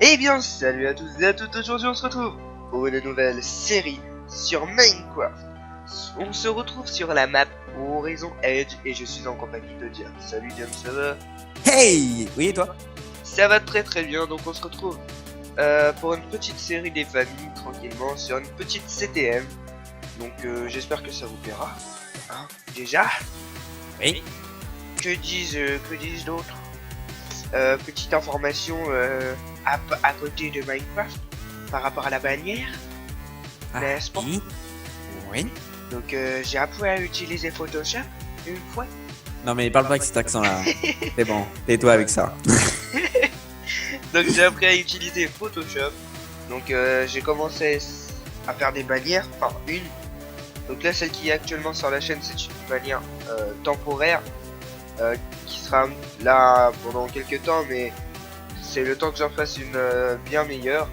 Eh bien, salut à tous et à toutes, aujourd'hui on se retrouve pour une nouvelle série sur Minecraft. On se retrouve sur la map Horizon Edge et je suis en compagnie de Diam. Salut Diam, ça va? Hey! Oui, et toi? Ça va très très bien, donc on se retrouve pour une petite série des familles, tranquillement, sur une petite CTM. Donc j'espère que ça vous plaira. Hein, déjà? Oui. Que dis-je d'autre? Petite information à côté de Minecraft par rapport à la bannière, n'est-ce pas? Oui. Oui. Donc j'ai appris à utiliser Photoshop une fois. Non, mais parle pas avec cet accent-là. C'est bon, tais-toi avec ça. Donc j'ai appris à utiliser Photoshop. Donc j'ai commencé à faire des bannières, enfin une. Donc là celle qui est actuellement sur la chaîne, c'est une bannière temporaire qui sera là pendant quelques temps, mais c'est le temps que j'en fasse une bien meilleure.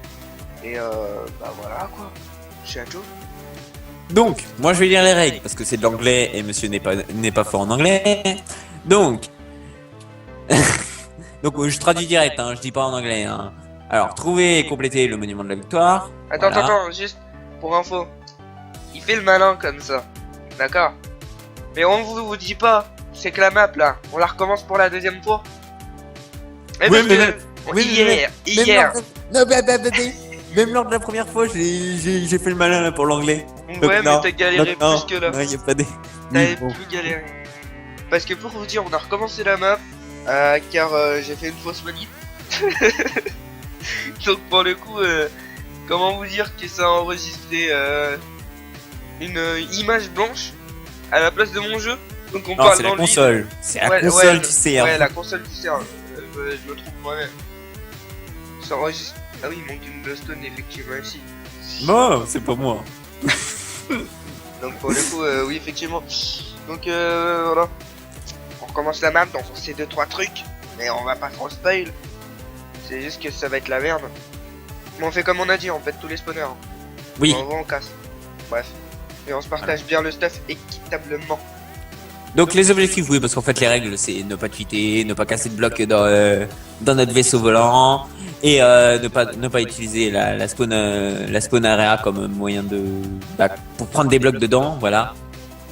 Et bah voilà quoi, c'est à tout. Donc, moi je vais lire les règles parce que c'est de l'anglais et monsieur n'est pas fort en anglais. Donc, je traduis direct, hein, je dis pas en anglais. Hein. Alors, trouver et compléter le monument de la victoire. Attends, Voilà. attends, juste pour info. Il fait le malin comme ça. D'accord? Mais on vous dit pas, c'est que la map là, on la recommence pour la deuxième fois. Mais Oui, parce mais que oui, hier. Même lors de la première fois, j'ai fait le malin là pour l'anglais. Ouais, mais t'as galéré plus que là. Non, y a pas des. T'avais Oui, bon. plus galéré. Parce que pour vous dire, on a recommencé la map, car j'ai fait une fausse manip. Donc pour le coup, comment vous dire que ça a enregistré une image blanche à la place de mon jeu. Donc on Non, parle c'est dans la le vide. console. C'est la Ouais, console ouais, qui sert. Ouais, la console qui sert. Je me trompe moi-même. Ça enregistre. Ah oui, il manque une glowstone effectivement ici. Non, c'est pas moi. Donc pour le coup, oui effectivement. Donc voilà. On recommence la map, donc on sait 2-3 trucs. Mais on va pas trop spoil. C'est juste que ça va être la merde. Mais on fait comme on a dit, on pète tous les spawners. Hein. Oui. On va, on casse. Bref. Et on se partage bien le stuff équitablement. Donc les objectifs, oui, parce qu'en fait les règles, c'est ne pas tweeter, ne pas casser de blocs dans notre vaisseau volant et ne pas utiliser la spawn area comme moyen pour prendre des blocs dedans, voilà.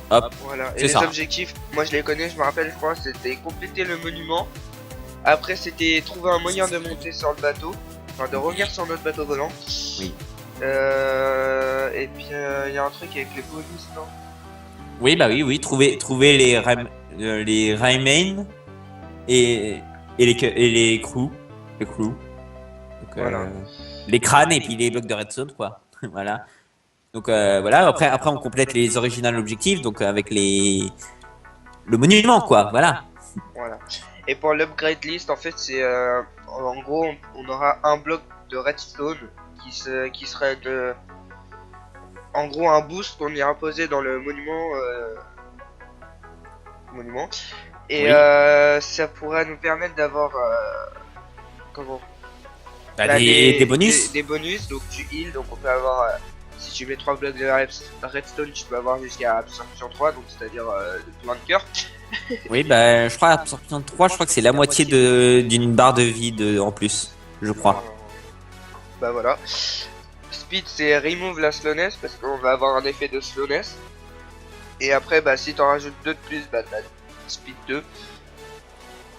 Hop. Voilà. Et C'est les ça. objectifs, moi je les connais, je me rappelle, je crois, c'était compléter le monument. Après c'était trouver un moyen de monter sur le bateau, enfin de revenir sur notre bateau volant. Oui. Et puis il y a un truc avec les bonus, non? Oui, bah oui, trouver les Raymain et les crews, Donc, Voilà. les crânes et puis les blocs de redstone, quoi. Voilà. Donc voilà. Après on complète les original objectifs, donc avec le monument, quoi. Voilà. Voilà. Et pour l'upgrade list, en fait, c'est en gros, on aura un bloc de redstone qui serait de, en gros, un boost qu'on ira poser dans le monument. Et Oui. ça pourra nous permettre d'avoir comment? Bah, Bah, des bonus. des bonus, donc du heal, donc on peut avoir si tu mets 3 blocs de redstone, tu peux avoir jusqu'à absorption 3, donc c'est-à-dire plein de cœur. Oui, bah je crois absorption 3, je crois que c'est la moitié d'une barre de vie en plus, je crois. Bah voilà. Speed c'est remove la slowness parce qu'on va avoir un effet de slowness. Et après bah si t'en rajoutes 2 de plus, bah t'as speed 2.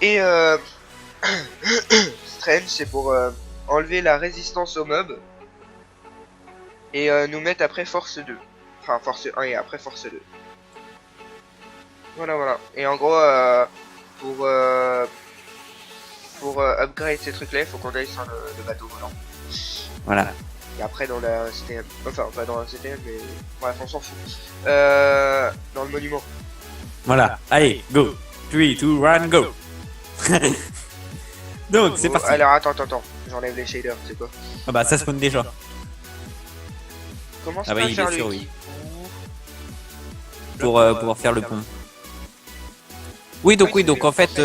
Et strange c'est pour enlever la résistance aux mobs. Et nous mettre après force 2. Enfin force 1 et après force 2. Voilà voilà. Et en gros pour upgrade ces trucs là, il faut qu'on aille sur le bateau volant. Voilà. Et après dans la CTM, enfin pas dans la CTM mais bref on s'en fout. Dans le monument. Voilà. Allez, go. 3, 2, 1, go. Donc c'est parti. Alors attends, j'enlève les shaders, c'est quoi? Ah bah ça spawn déjà. Comment ça Ah bah va il faire est le sûr, qui? oui. Pour pouvoir faire le pont. Oui, donc en fait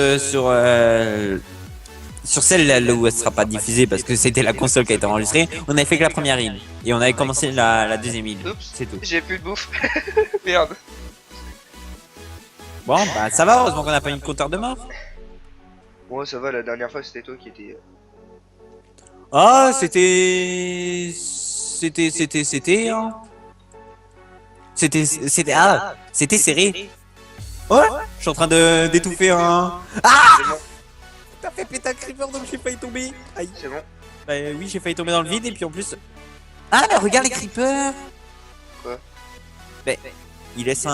sur celle là où elle sera pas diffusée parce que c'était la console qui a été enregistrée, on avait fait que la première île et on avait commencé la deuxième île. Oups, C'est tout. j'ai plus de bouffe. Merde. Bon, bah ça va, heureusement qu'on n'a pas eu de compteur de mort. Bon ça va, la dernière fois c'était toi qui étais... Ah, hein. C'était serré. Ouais, je suis en train d'étouffer un. C'est bon, T'as fait péter un creeper donc j'ai failli tomber. Aïe. c'est bon. Bah oui, j'ai failli tomber dans le vide et puis en plus. Ah, mais regarde les creepers. Quoi? Bah, ils laissent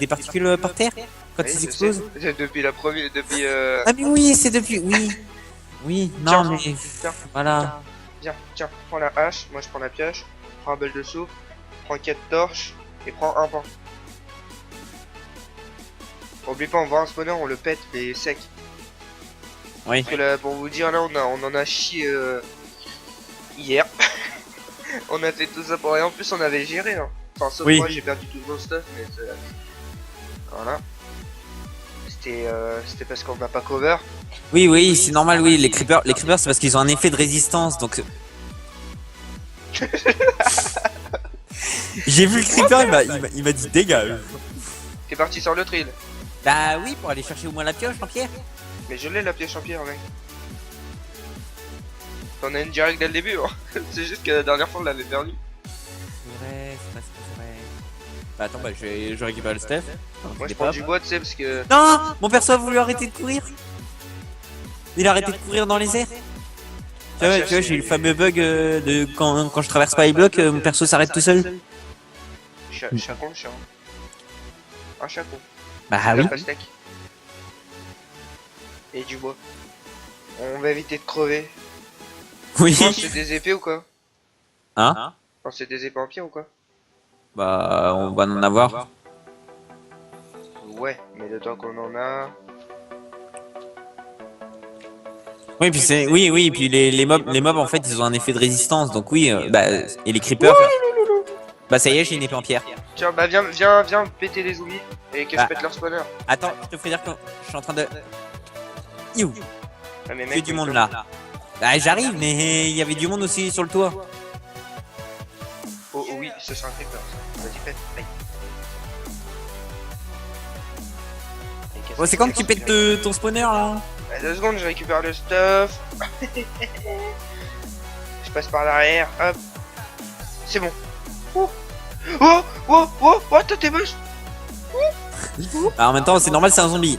des particules par terre quand Oui, ils je explosent. sais. Depuis la première, depuis. Ah, mais oui, c'est depuis. Oui. Oui, non, Tiens, mais. tiens, Voilà. tiens, prends la hache, moi je prends la pioche, prends un bol de soupe, prends 4 torches et prends un pain. Oublie pas, on voit un spawner, on le pète, mais sec. Oui. Parce que là, pour vous dire, là, on en a chié hier. On a fait tout ça pour rien. En plus, on avait géré. Hein. Enfin, sauf Oui. moi, j'ai perdu tout mon stuff, mais voilà. C'était parce qu'on n'a pas cover. Oui, oui, c'est normal, oui. Les creepers, c'est parce qu'ils ont un effet de résistance, donc. J'ai vu le creeper, il m'a dit dégage. T'es parti sur le trail. Bah oui, pour aller chercher au moins la pioche en pierre. Mais je l'ai la pioche en pierre, mec. T'en as une direct dès le début. Hein. C'est juste que la dernière fois, on l'avait perdu. C'est vrai, c'est vrai. Bah attends, bah je récupère le stuff. Moi, je prends du bois, tu sais, parce que. Non, mon perso a voulu arrêter de courir. Il a arrêté de courir dans les airs. Tu vois, j'ai eu le fameux bug de quand je traverse pas les blocs, mon perso s'arrête tout seul. Chacon, chien. Un chacon. Bah De oui. la pastèque. Et du bois. On va éviter de crever. Oui. C'est des épées ou quoi? Hein? C'est des épées en pierre ou quoi? Bah on va en avoir. Ouais, mais le temps qu'on en a. Oui, puis oui, puis les mobs en fait ils ont un effet de résistance, donc oui, bah et les creepers. Bah ça y est, j'ai une épée en pierre. Tiens, bah viens péter les zombies et que Bah. je pète leur spawner. Attends, je te fais dire que je suis en train de. You, Ah, mais il y a mec, du mais monde comme- là. Bah j'arrive, mais il y avait du monde aussi sur le toit. Oh, oh oui, ce sera un creeper ça. Vas-y, pète. Aïe. Aïe, qu'est-ce Ouais, c'est que quand tu pètes ton spawner là? Bah, 2 secondes, je récupère le stuff. Je passe par l'arrière, hop. C'est bon. Oh, oh, oh, oh, oh, t'es moche. Ah, en même temps, c'est normal, c'est un zombie.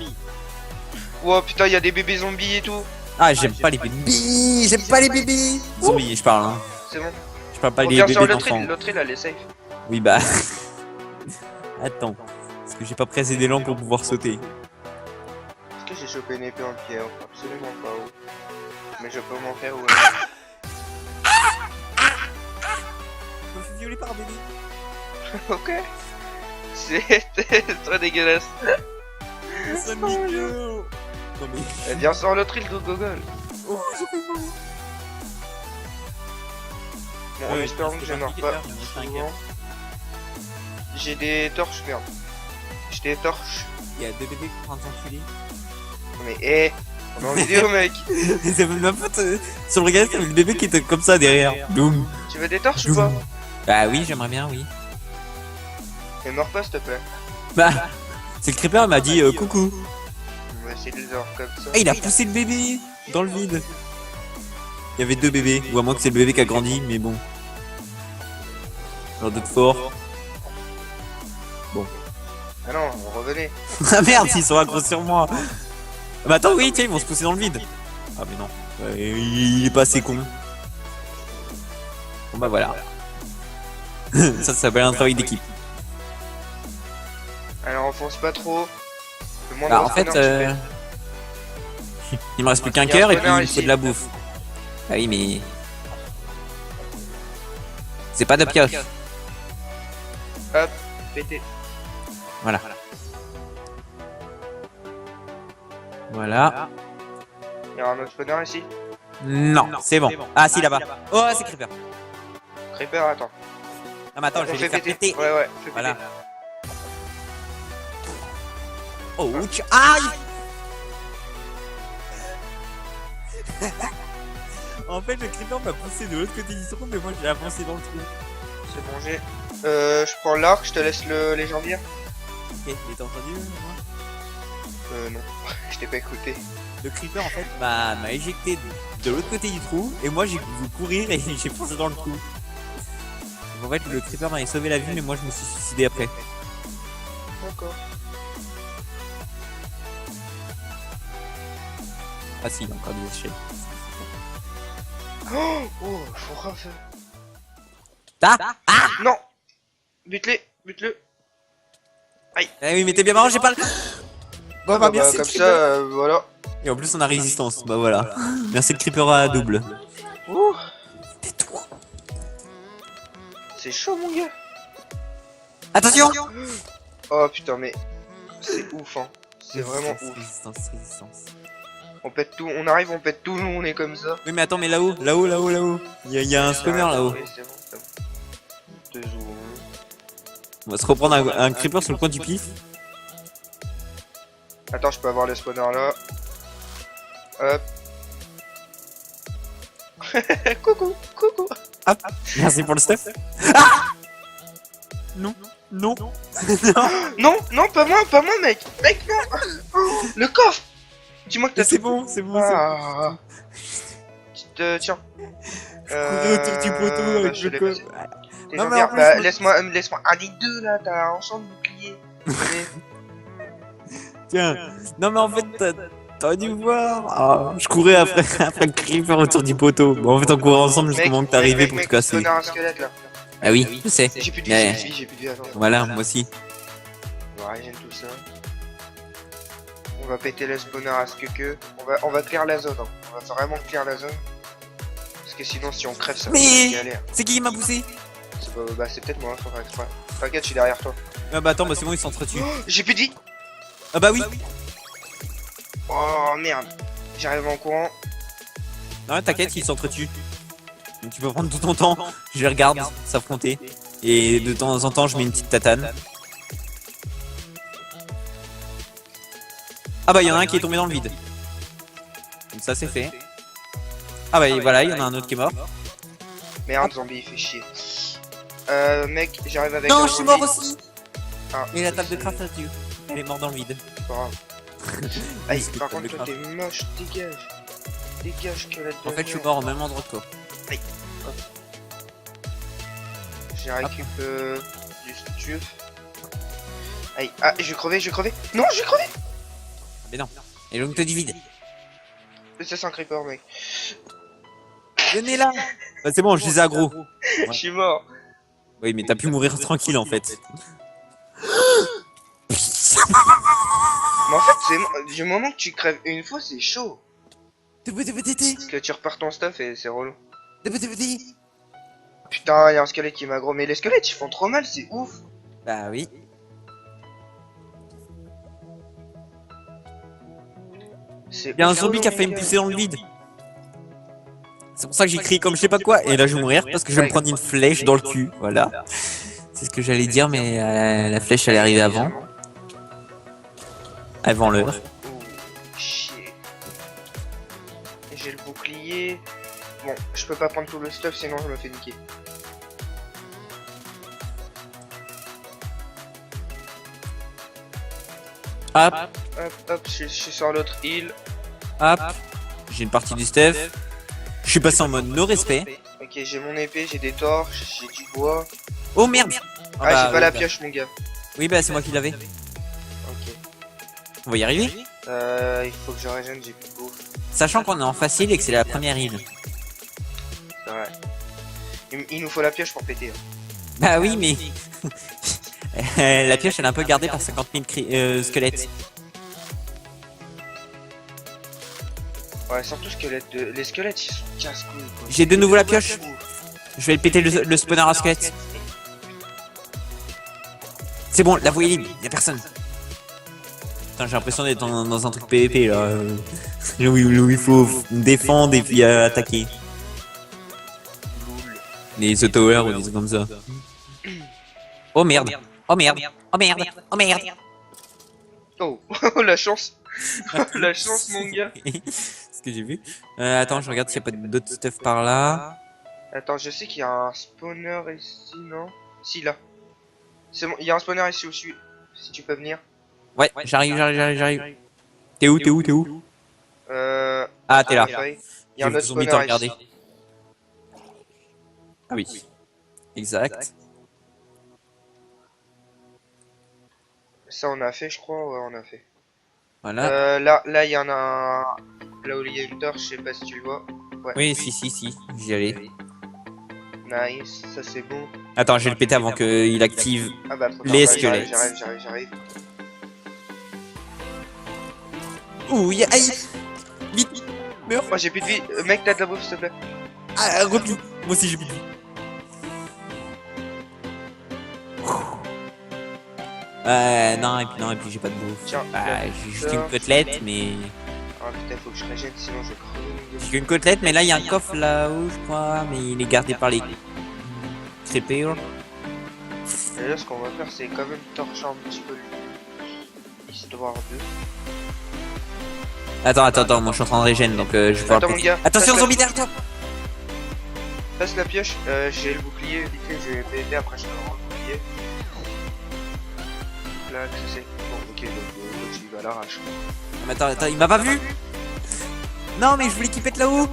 Oh putain, il y a des bébés zombies et tout. Ah, j'aime pas les bébés, j'aime pas les bébés. Zombies, je parle. Hein. C'est bon. Je parle pas On des vient sur bébés l'autre d'enfants. île, l'autre île elle est safe. Oui, bah. Attends, parce que j'ai pas pressé d'élan pour pouvoir sauter. Est-ce que j'ai chopé une épée en pierre? Absolument pas. Oh. Mais je peux m'en faire, ouais. Je me suis violé par un bébé. Ok. C'était très dégueulasse. C'est mignon. Non mais. Eh bien, sur l'autre île de Gogol. Oh, j'ai fait mal. Bon, en espérant que je meurs pas. Souvent. J'ai des torches, merde. J'ai des torches. Il y a deux bébés qui sont en train de s'enculer. Mais hé, on est en vidéo, mec. C'est même ma faute. Sur le regard, il y avait le bébé qui était comme ça derrière. Doom. Tu veux des torches ou pas? Bah oui, j'aimerais bien, oui. Mais meurs pas, s'il te plaît. Bah, c'est le creeper, il m'a dit coucou. On va essayer de les avoir comme ça. Ah, il a poussé le bébé dans le vide. Il y avait deux bébés, ou à moins que c'est le bébé qui a grandi, mais bon. Alors d'autres fort. Ah non, on revenait. Ah merde, ils sont accrochés sur moi. Bah attends, oui, tiens, ils vont se pousser dans le vide. Ah mais non, il est pas assez con. Bon bah voilà. Ça s'appelle un travail d'équipe. Alors, enfonce pas trop. Le moins Bah en fait, il me reste plus qu'un Il y a un cœur et puis spawner il faut ici. de la bouffe. Ah oui, mais c'est pas de pioche. Hop, pété. Voilà. Voilà. Il y aura un autre spawner ici. Non, c'est bon. Ah si là-bas. Oh, c'est creeper. Creeper, attends. Non mais attends, je On vais fait les faire péter. péter. Ouais, fais Voilà. péter. Oh, aïe. En fait, le creeper m'a poussé de l'autre côté du trou, mais moi je l'ai avancé dans le trou. C'est bon, j'ai. Je prends l'arc, je te laisse les jambières. Ok, il était entendu moi? Non, je t'ai pas écouté. le creeper en fait m'a éjecté de l'autre côté du trou et moi j'ai voulu courir et j'ai foncé dans le trou. Donc, en fait le creeper m'a sauvé la vie mais moi je me suis suicidé après. D'accord. Ah si, il y a encore des échelles. Oh, faut refaire. Ah, Non. Bute-les, bute-le. eh oui mais t'es bien marrant, j'ai pas le... Bon bah merci comme le ça, creeper. voilà. Et en plus on a résistance, bah voilà. Merci le creeper à double. Ouh, Tais-toi. c'est chaud, mon gars. Attention. Oh putain, mais c'est ouf, hein. C'est vraiment ouf. Résistance. On pète tout, on arrive, on pète tout, nous on est comme ça. Oui mais attends mais là-haut. Il y a un spawner là-haut. Oui, c'est bon, c'est bon. 2 secondes. On va se reprendre un creeper sur le coin du pif. Attends, je peux avoir le spawner là. Hop. Coucou, coucou. Merci pour le stuff. Ah non. Non. Non, non, pas moi, mec. Mec, non. Oh, le coffre. Dis-moi que t'as C'est tout. bon, c'est bon. Ah. Tiens. Courir autour du poteau avec je le l'ai coffre. passé. T'es Non, gentil. mais en plus, Bah, moi- laisse-moi. Un des deux là, t'as un champ de bouclier. Allez. Tiens. Non mais en fait, t'aurais dû voir. Ah, je courais après le creeper autour du poteau. Bon, en fait, on courait ensemble jusqu'au moment que t'es arrivé pour te casser. On a un squelette là. Ah oui, je sais. J'ai plus de Mais- vie, j'ai plus de vie. Attends. Voilà, moi aussi. On va régénérer tout ça. On va péter le spawner à ce que. On va clear la zone. Hein. On va vraiment clear la zone. Parce que sinon, si on crève, ça va Mais- être galère. C'est qui m'a poussé? C'est peut-être moi, sans faire exprès. T'inquiète, je suis derrière toi. Ah bah attends, bah c'est bon, ils s'entretuent. J'ai plus de vie. Ah bah oui. Oh merde. J'arrive en courant. Non, t'inquiète, ils s'entretuent. Donc tu peux prendre tout ton temps. Je les regarde s'affronter. Et de temps en temps, je mets une petite tatane. Ah bah il y en a un qui est tombé dans le vide. Donc ça c'est fait. Ah bah et voilà, il y en a un autre qui est mort. Merde, zombie, il fait chier. Mec, j'arrive avec. Non, un je suis zombie. mort aussi. Ah, Et la table de craft là-dessus. Elle est morte dans le vide. c'est pas grave. Aïe, par contre, toi t'es moche, dégage. Dégage, squelette de En fait, je suis merde. mort au même endroit que toi. J'ai récup du stuff. Aïe, ah, je vais crever. Non, je vais crever. Mais non. Et donc te divide. Ça, c'est un creeper, mec. Venez là. Bah c'est bon, je les ai aggro. Je suis mort. Oui, mais t'as pu mourir tranquille en fait. Mais en fait, c'est du moment que tu crèves une fois, c'est chaud. Parce que tu repars ton stuff et c'est relou. Putain, y'a un squelette qui m'a gros. Mais les squelettes, ils font trop mal, c'est ouf. Bah oui. C'est Y'a un ouf. zombie qui a failli me pousser dans le vide. C'est pour ça que j'ai crié comme je sais pas quoi. Et là je vais mourir parce que je vais me prendre une flèche dans le cul. Voilà. C'est ce que j'allais dire, mais la flèche elle est arrivée avant. Avant l'heure. Oh, chier. J'ai le bouclier. Bon, je peux pas prendre tout le stuff, sinon je me fais niquer. Hop, Hop, je suis sur l'autre île. hop. J'ai une partie du stuff. Je suis passé en mode no respect. Ok, j'ai mon épée, j'ai des torches, j'ai du bois. Oh merde. Ah, bah, j'ai pas la bah. pioche, mon gars. Oui, bah c'est moi qui l'avais. Ok. On va y arriver. Il faut que je régène, j'ai plus de bouffe. Sachant qu'on est en facile et que c'est la première île. C'est vrai. Il nous faut la pioche pour péter. Hein. Bah oui, mais... la pioche elle est un peu gardée par 50 000 squelettes. Ouais, surtout les squelettes, ils sont casse-couilles. quoi. J'ai de nouveau la pioche. Je vais le péter le spawner à squelettes. C'est bon, la voie est libre, y'a personne. Putain, j'ai l'impression d'être dans un truc PVP là. Où il faut défendre et puis attaquer. Loul. Les towers ou des trucs comme ça. Oh merde. Oh merde. Oh merde. Oh merde. Oh, la chance. La chance, mon gars. C'est ce que j'ai vu. Attends, je regarde s'il n'y a pas d'autres stuff par là. Attends, je sais qu'il y a un spawner ici, non? Si, là. C'est bon, il y a un spawner ici où je suis. Si tu peux venir. Ouais, j'arrive. T'es où? Ah, t'es là. Il y J'ai a un vu autre zombie te spawner regarder. ici. Ah oui. Exact. Ça, on a fait, je crois. Ouais, on a fait. Voilà. Là, il y en a un. Là où il y a une torche, je sais pas si tu le vois. Ouais. Oui, si. J'y allais. Nice, ça c'est bon. Attends, je vais le péter avant qu'il active. Ah bah, trop tard. Les Bah, squelettes. J'arrive. Ouh, aïe. Vite. Meurs. Moi, j'ai plus de vie. Mec, t'as de la bouffe, s'il te plaît. Ah, repli. Moi aussi j'ai plus de vie. Non, et puis j'ai pas de bouffe. Tiens, J'ai juste une côtelette, mais. Ah putain, faut que je régène, sinon je vais crever. J'ai une côtelette, mais là il y a un coffre là-haut, je crois, mais il est gardé par les creepers. Et là, ce qu'on va faire, c'est quand même torcher un petit peu histoire de. Attends, moi je suis en train de régène donc je vais pouvoir Attends, le mon péter. gars, Attention, passe zombie derrière toi! Passe la pioche, j'ai le bouclier, vite fait, je vais péter, après je te rends le bouclier. Là, que c'est. Bon, ok, donc j'y vais à l'arrache. Mais attends, il m'a pas vu! Non, mais je voulais qu'il pète là-haut!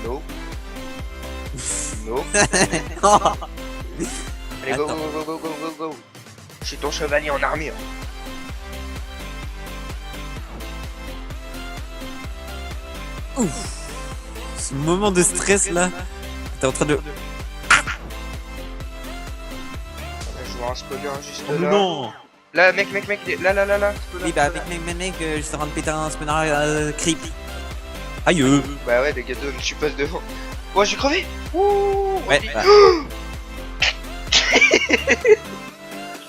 No. No. Oh. Allez, go, Attends. go. Je suis ton chevalier en armure. Ouf! Ce moment de stress là, t'es en train de. Je vois un spawner juste Oh là. non! Là, mec, là. Oui, bah avec mes mecs, je suis en train de péter un spawner creep. Aïe! Bah ouais, les gars, je suis pas devant. Oh, j'ai crevé. Ouh, Ouais, repli. bah.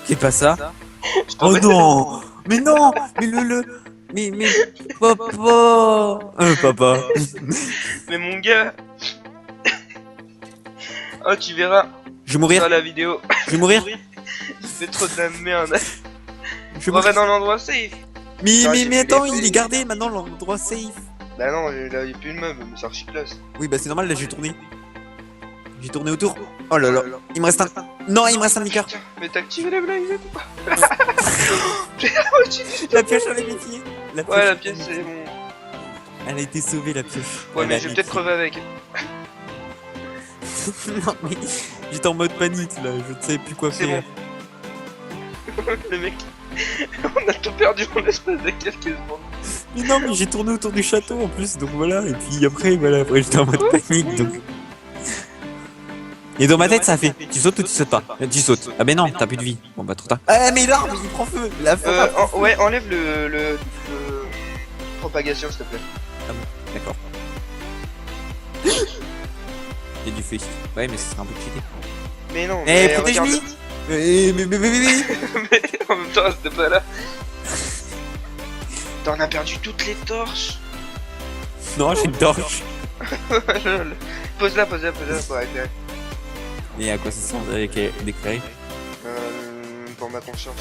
C'est pas ça? Je Oh tombais. non! Mais non! Mais papa! Papa! Mais mon gars. Oh, tu verras Je vais mourir! sur la vidéo. Je vais mourir! Je fais trop de la merde. Je On vais va mourir! dans l'endroit safe. Mais attends, il est gardé maintenant l'endroit safe! Bah non, là, il y a plus de meubles, mais c'est archi classe. Oui, bah c'est normal, là j'ai tourné. J'ai tourné autour. Oh là là! Il me reste un. Non, il me reste un demi-cœur! Putain, mais t'as activé la blague et tout. La pioche à la métier! Ouais, la pièce, c'est bon. Elle a été sauvée, la pioche. Ouais, Elle mais a je vais été- peut-être crever avec. Non, mais j'étais en mode panique là, je ne savais plus quoi C'est faire. bon. Le mec, on a tout perdu en l'espace de quelques secondes. Mais non, mais j'ai tourné autour du château en plus, donc voilà. Et puis après j'étais en mode panique, donc. Et dans ma tête, ça a fait. Tu sautes ou tu sautes pas? Tu sautes. Ah, mais non, t'as plus de vie. Bon, bah trop tard. Ah, mais l'arbre, il prend feu. La feu. Ouais, enlève le propagation, s'il te plaît. D'accord. Il y a du feu ici. Ouais, mais ce serait un peu cheaté. Mais non, Eh, mais protège-lui! regarde. Mais. Mais en même temps, c'était pas là. T'en as perdu toutes les torches. Non, j'ai une torche. Pose-la pour éclairer. Mais à quoi ça sert d'éclairer? Pour ma conscience.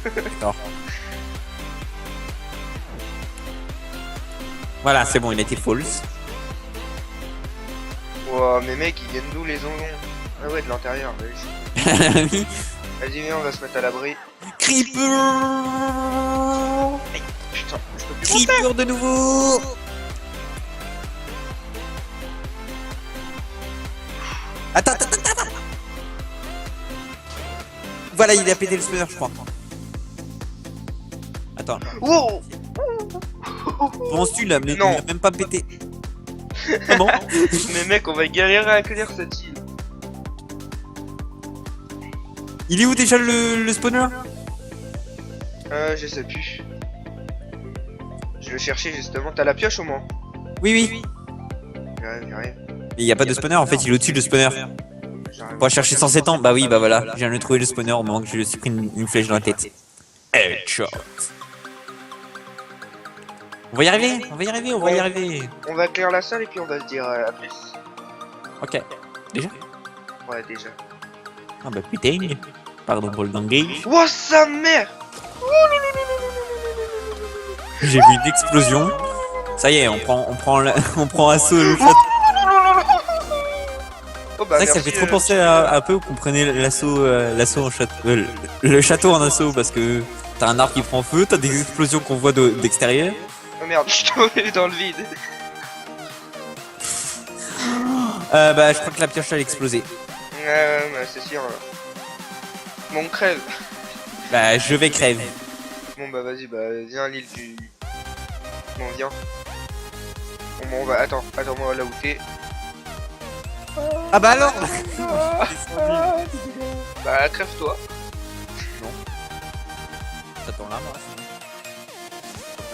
D'accord. Voilà, c'est bon, il a été false. Wow, mais mec, ils viennent d'où les onglons? Ah ouais, de l'intérieur. Oui. Vas-y, viens, on va se mettre à l'abri. Creeper! Putain, je peux plus monter. Creeper de nouveau! Attends. Voilà, il a pété le spawner, je crois. Attends, Wow. penses-tu là? Mais Non. il a même pas pété. Ah bon? Mais mec, on va galérer à accueillir cette île. Il est où déjà le spawner? Je sais plus. Je le cherchais justement. T'as la pioche au moins? Oui. J'arrive. Mais il y a pas de spawner, en fait, il est au-dessus le spawner. J'arrive. On va chercher 107 ans. Bah oui, bah voilà. Je viens de trouver le spawner au moment que je lui ai pris une flèche dans la tête. Headshot. On va y arriver. On va éclairer la salle et puis on va se dire à plus. Ok. Déjà? Ouais, déjà. Ah bah putain. Pardon pour le langage. Oh sa mère! J'ai vu une explosion. Ça y est, on prend assaut le château. Oh bah C'est vrai que ça fait trop penser à un peu qu'on prenait l'assaut en château, le château en assaut parce que T'as un arbre qui prend feu, t'as des explosions qu'on voit d'extérieur. Oh merde, je suis tombé dans le vide. Bah, je crois que la pioche elle a explosé. Ouais, c'est sûr. Bon, on crève. Bah, je vais crève. Bon, bah vas-y, bah viens à l'île du... Bon, viens. Bon, on va... Attends-moi là où t'es. Ah bah alors Bah, crève-toi. J'attends là, moi.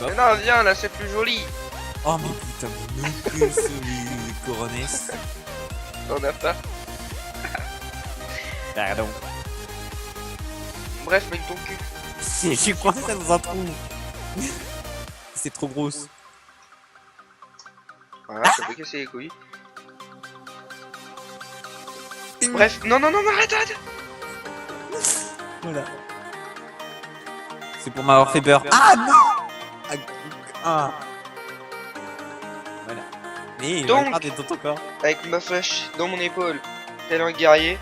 Mais non, viens, là, c'est plus joli. Oh mais putain, mais nous que celui Coronès. T'en as pas. Pardon. Bref, mec, ton cul. Je suis coincé dans un trou. C'est trop grosse. Voilà, ça peut casser les couilles. Bref, non, arrête. Voilà. C'est pour m'avoir fait peur. Ah non. Ah. Voilà. Mais Donc, regardez dans ton corps. Avec ma flèche dans mon épaule, tel un guerrier.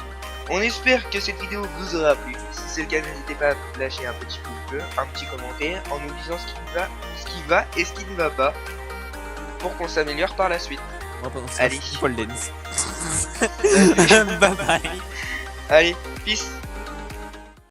On espère que cette vidéo vous aura plu. Si c'est le cas, n'hésitez pas à lâcher un petit pouce bleu, un petit commentaire, en nous disant ce qui va et ce qui ne va pas, pour qu'on s'améliore par la suite. Moi pendant ça, Allez. je suis Paul Dance. Bye bye. Allez, peace.